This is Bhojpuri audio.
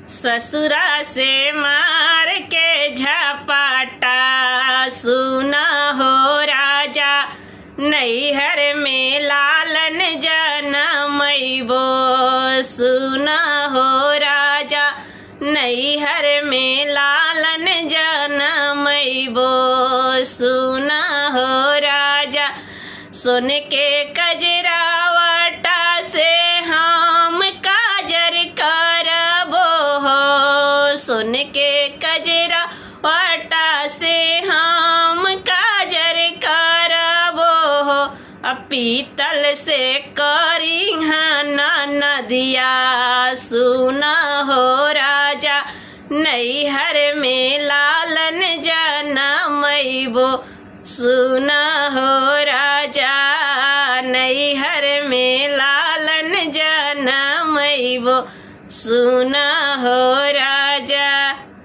ससुरा से मार के झपाटा सुना हो राजा, नैहर में लालन जनमैबो सुना हो राजा, नैहर में लालन जनमैबो सुना हो राजा। सोन के कजरावटा से हम काजर करबो हो, सोन के कजरावटा से हम काजर करबो हो, पीतल से करिहाना नदिया सुना हो राजा, नैहर में लालन जनमैबो सुना हो राजा, नैहर में लालन जनमैबो सुना हो